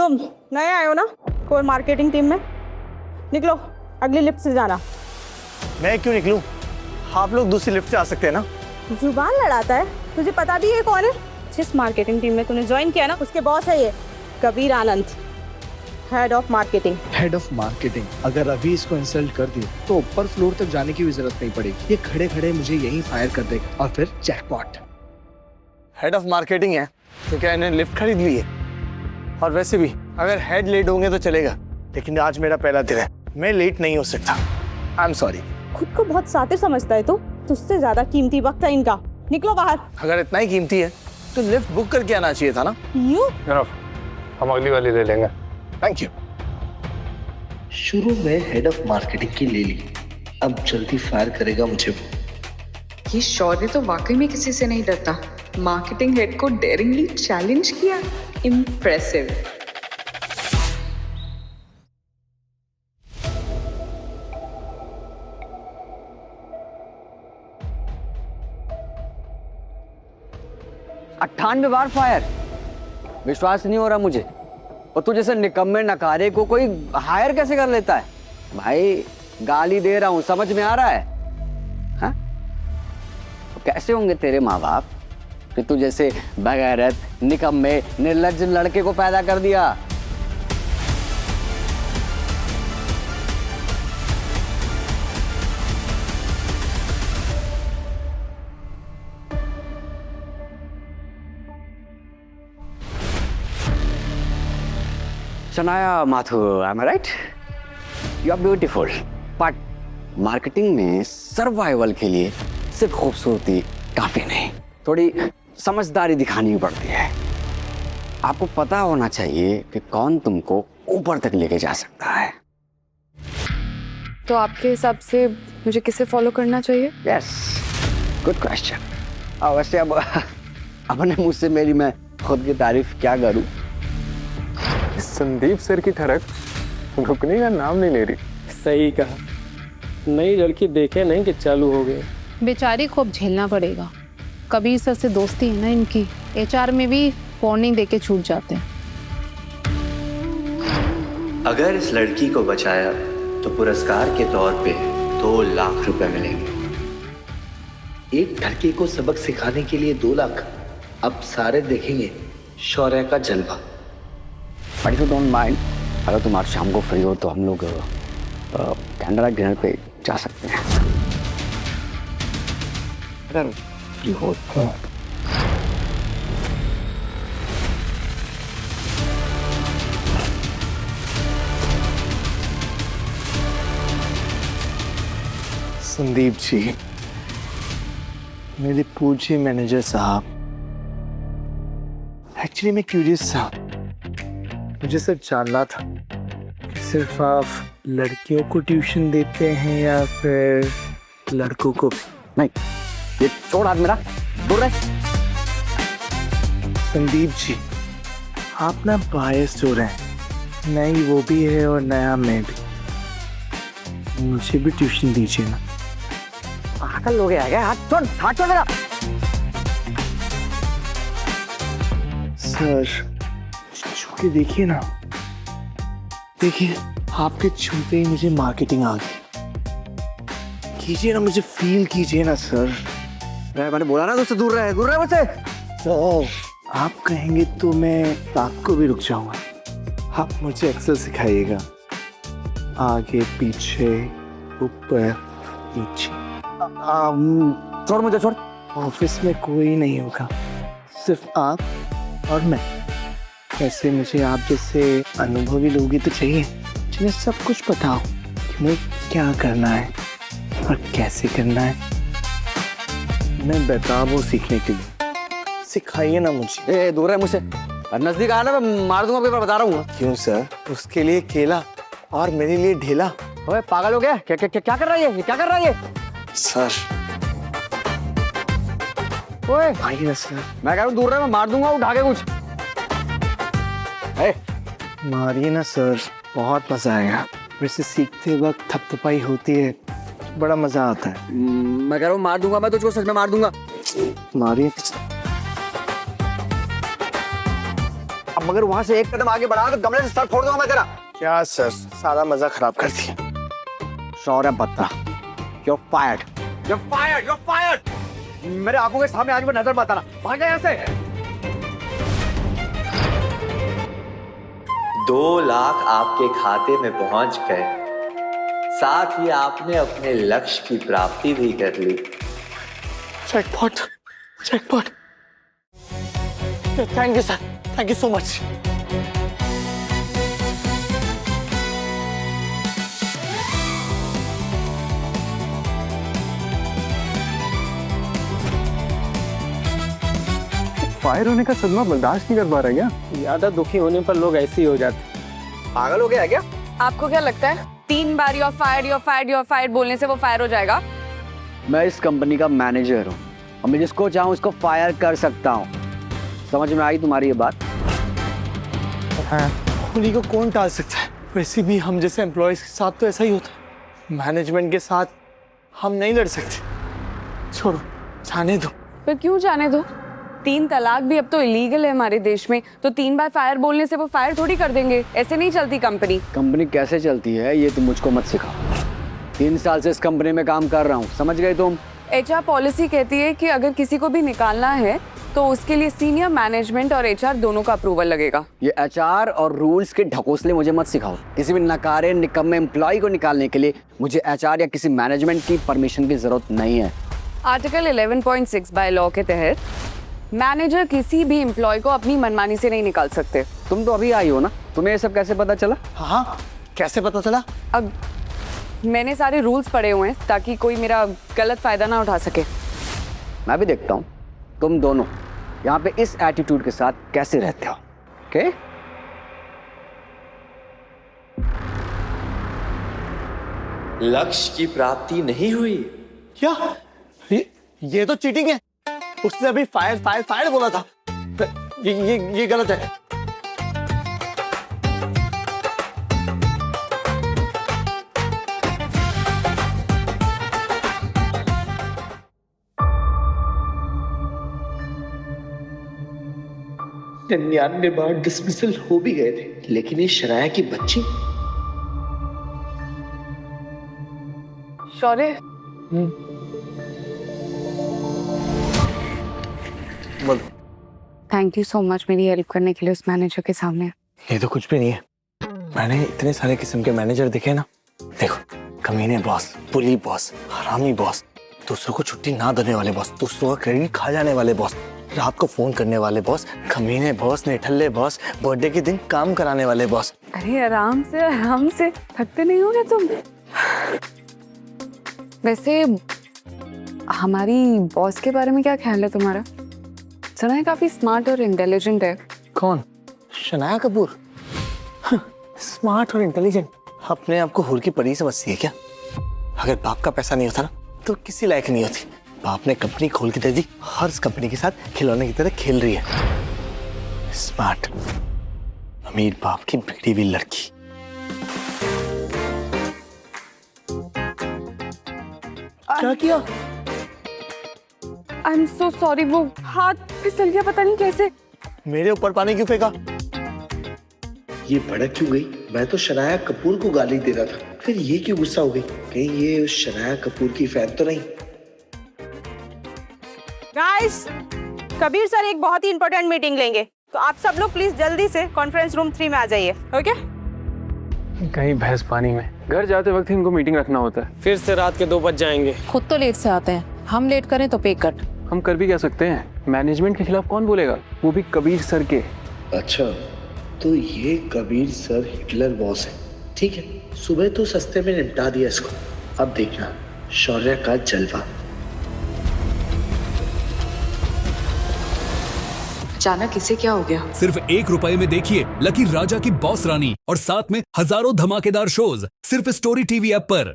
तुम नए आए हो ना कोर मार्केटिंग टीम में? निकलो, अगली लिफ्ट से जाना। मैं क्यों निकलूं? आप लोग दूसरी लिफ्ट से आ सकते हैं ना। जुबान लड़ाता है, तुझे पता भी है कौन है? जिस मार्केटिंग टीम में तूने ज्वाइन किया ना उसके बॉस है ये Kabir Anand, head of marketing. Head of marketing? अगर अभी इसको इंसल्ट कर दिया तो ऊपर फ्लोर तक जाने की भी जरूरत नहीं पड़ेगी, ये खड़े खड़े मुझे यहीं फायर कर देगा और फिर जैकपॉट। हेड ऑफ मार्केटिंग है तो क्या इन्हें लिफ्ट खरीद ली है? और वैसे भी अगर हेड लेट होंगे तो चलेगा, लेकिन आज मेरा पहला दिन है, मैं लेट नहीं हो सकता। I am sorry. खुद को बहुत सातिर समझता है तू, तुझसे ज्यादा कीमती वक्त है इनका। निकलो बाहर। अगर इतना ही कीमती है तो लिफ्ट बुक करके आना चाहिए था ना। यू हम अगली वाली ले लेंगे। Thank you. शुरू में हेड ऑफ मार्केटिंग की ले ली, अब जल्दी फायर करेगा मुझे वो। ये शौर्य तो वाकई में किसी से नहीं डरता। मार्केटिंग हेड को डेयरिंगली चैलेंज किया, इम्प्रेसिव। अट्ठानवे बार फायर, विश्वास नहीं हो रहा मुझे। और तू जैसे निकम्मे नकारे को कोई हायर कैसे कर लेता है? भाई गाली दे रहा हूं, समझ में आ रहा है? हाँ? तो कैसे होंगे तेरे माँ बाप कि तू जैसे बगैरत, निकम्मे, निर्लज्ज लड़के को पैदा कर दिया? Shanaya Mathur, am I right? You are beautiful. But marketing में सर्वाइवल के लिए सिर्फ खूबसूरती काफी नहीं, थोड़ी समझदारी दिखानी पड़ती है। आपको पता होना चाहिए कि कौन तुमको ऊपर तक लेके जा सकता है। तो आपके हिसाब से मुझे किसे फॉलो करना चाहिए? Yes, good question. वैसे अब अपने मुझ से मेरी मैं खुद की तारीफ क्या करूं? संदीप सर की ठरक रुकने का नाम नहीं ले रही। सही कहा, नई लड़की देखे नहीं कि चालू हो गए। बेचारी खूब झेलना पड़ेगा। कबीर सर से दोस्ती है ना इनकी, एचआर में भी वार्निंग देके छूट जाते हैं। अगर इस लड़की को बचाया तो पुरस्कार के तौर पे 2 लाख रुपए मिलेंगे। एक लड़के को सबक सिखाने के लिए 2 लाख। अब सारे देखेंगे शौर्य का जलवा। बट यू डोंट माइंड, अगर तुम आज शाम को फ्री हो तो हम लोग कैंडल लाइट डिनर पे जा सकते हैं। अगर फ्री हो तो। संदीप जी, मेरे पूज्य मैनेजर साहब, एक्चुअली मैं क्यूरियस था। मुझे सिर्फ जानना था कि सिर्फ आप लड़कियों को ट्यूशन देते हैं या फिर लड़कों को भी? नहीं, ये छोड़ हाथ मेरा, दूर रहे। संदीप जी, आप ना बायस्ड हो रहे हैं, नई वो भी है और नया मैं भी। मुझे भी ट्यूशन दीजिए ना। पागल हो गया क्या? हाथ छोड़ मेरा। सर छू के देखिए ना, देखिए आपके छूते ही मुझे मार्केटिंग आ गई। कीजिए ना, मुझे फील कीजिए ना सर। मैंने बोला ना तुझसे दूर रहे, दूर रहे मुझसे। सर आप कहेंगे तो मैं रात को भी रुक जाऊंगा। आप मुझे एक्सेल सिखाइएगा, आगे पीछे ऊपर नीचे। छोड़ मुझे, छोड़। ऑफिस में कोई नहीं होगा, सिर्फ आप और मैं। ऐसे मुझे आप जैसे अनुभवी लोग ही तो चाहिए जिन्हें सब कुछ पता हो कि मुझे क्या करना है और कैसे करना है। मैं बेताब हूँ सीखने के लिए, सिखाइए ना मुझे। ए दूर है मुझसे, नजदीक आना मैं मार दूंगा पेपर, बता रहा हूँ। क्यों सर? उसके लिए केला और मेरे लिए ढेला। ओए पागल हो गया? क्या कर रहा है ये? क्या कर रहा है ये? सर ओए भाई ना सर, मैं कह रहा हूँ दूर रहे, मैं मार दूंगा उठा के कुछ। मारिए ना सर, बहुत मजा आएगा। वैसे सीखते वक्त थपथपाई होती है, बड़ा मजा आता है। मैं कह रहा हूँ मार दूंगा, मैं तुझको सच में मार दूंगा। मारिए। अब अगर वहां से एक कदम आगे बढ़ा तो गमले से सर फोड़ दूंगा मैं तेरा। क्या सर, सारा मजा खराब कर दिया। शौर्य बत्ता, you're fired, you're fired, you're fired। मेरे आंखों के सामने आज भी नजर मत आना, भाग जा यहाँ से। 2 लाख आपके खाते में पहुंच गए, साथ ही आपने अपने लक्ष्य की प्राप्ति भी कर ली। Jackpot, jackpot. Thank you sir, thank you so much. Fire होने का सदमा बर्दाश्त नहीं कर पा रहा क्या? ज्यादा दुखी होने पर लोग ऐसे ही हो जाते। पागल हो गया है क्या? आपको क्या लगता है 3 बार you're fired, you're fired, you're fired बोलने से वो फायर हो जाएगा? मैं इस कंपनी का मैनेजर हूँ और मैं जिसको चाहूँ उसको फायर कर सकता हूँ। समझ में आई तुम्हारी ये बात? हाँ, उन्हीं को कौन टाल सकता है? वैसे भी हम जैसे एम्प्लॉयज के साथ तो ऐसा ही होता है। मैनेजमेंट के साथ हम नहीं लड़ सकते। छोड़ो, जाने दो। पर क्यों जाने दो? 3 तलाक भी अब तो इलीगल है हमारे देश में, तो 3 बार फायर बोलने से वो फायर थोड़ी कर देंगे। ऐसे नहीं चलती कंपनी। कंपनी कैसे चलती है ये तुम मुझको मत सिखाओ। 3 साल से इस कंपनी में काम कर रहा हूँ, समझ गए तुम? HR पॉलिसी कहती है कि अगर किसी को भी निकालना है तो उसके लिए सीनियर मैनेजमेंट और HR दोनों का अप्रूवल लगेगा। ये HR और रूल्स के ढकोसले मुझे मत सिखाओ। किसी भी नकारे निकम्मे एम्प्लॉय को निकालने के लिए मुझे HR या किसी मैनेजमेंट की परमिशन की जरूरत नहीं है। आर्टिकल 11.6 बाय लॉ के तहत मैनेजर किसी भी एम्प्लॉय को अपनी मनमानी से नहीं निकाल सकते। तुम तो अभी आई हो ना, तुम्हें ये सब कैसे पता चला? हाँ, कैसे पता चला? अब मैंने सारे रूल्स पढ़े हुए हैं ताकि कोई मेरा गलत फायदा ना उठा सके। मैं भी देखता हूँ तुम दोनों यहाँ पे इस एटीट्यूड के साथ कैसे रहते हो। ओके? लक्ष्य की प्राप्ति नहीं हुई। क्या? ये तो चीटिंग है। उसने अभी फायर फायर फायर बोला था। ये गलत है। निन्यानवे बार डिसमिसल हो भी गए थे, लेकिन ये शराया की बच्ची। शौर्य, बोलो। थैंक यू सो मच मेरी हेल्प करने के लिए उस मैनेजर के सामने। ये तो कुछ भी नहीं है। मैंने इतने सारे किस्म के मैनेजर देखे ना। देखो, कमीने बॉस, पुली बॉस, हरामी बॉस, दूसरों को छुट्टी ना देने वाले बॉस, दूसरों का क्रेडिट खा जाने वाले बॉस, रात को फोन करने वाले बॉस, कमीने बॉस, निठल्ले बॉस, बर्थडे के दिन काम कराने वाले बॉस। अरे आराम से थकते नहीं होगे तुम? वैसे हमारी बॉस के बारे में क्या ख्याल है तुम्हारा? सुना है काफी स्मार्ट और इंटेलिजेंट है। कौन? शनाया कपूर? स्मार्ट और इंटेलिजेंट? अपने आप को हुर की परी समझती है क्या? अगर बाप का पैसा नहीं होता ना तो किसी लायक नहीं होती। बाप ने कंपनी खोल के दे दी, हर कंपनी के साथ खिलौने की तरह खेल रही है। स्मार्ट, अमीर बाप की बिगड़ी हुई लड़की। क्या किया? आई एम सो सॉरी, वो हाथ फिसल गया, पता नहीं कैसे। मेरे ऊपर पानी क्यों फेंका? ये भड़क क्यों गई? मैं तो शनाया कपूर को गाली दे रहा था, फिर ये क्यों गुस्सा हो गई? कहीं ये उस शनाया कपूर की फैन तो नहीं? गाइस, कबीर सर एक बहुत ही इंपॉर्टेंट मीटिंग लेंगे, तो आप सब लोग प्लीज जल्दी से कॉन्फ्रेंस रूम 3 में आ जाइए। ओके? कहीं भैंस पानी में। घर जाते वक्त इनको मीटिंग रखना होता है। फिर से रात के 2 बज जाएंगे। खुद तो लेट से आते हैं, हम लेट करें तो पे कट। हम कर भी क्या सकते हैं? मैनेजमेंट के खिलाफ कौन बोलेगा, वो भी कबीर सर के। अच्छा, तो ये कबीर सर हिटलर बॉस है। ठीक है, सुबह तो सस्ते में निपटा दिया इसको, अब देखना शौर्य का जलवा। अचानक इसे क्या हो गया? सिर्फ ₹1 में देखिए लकी राजा की बॉस रानी और साथ में हजारों धमाकेदार शोज सिर्फ स्टोरी टीवी ऐप पर।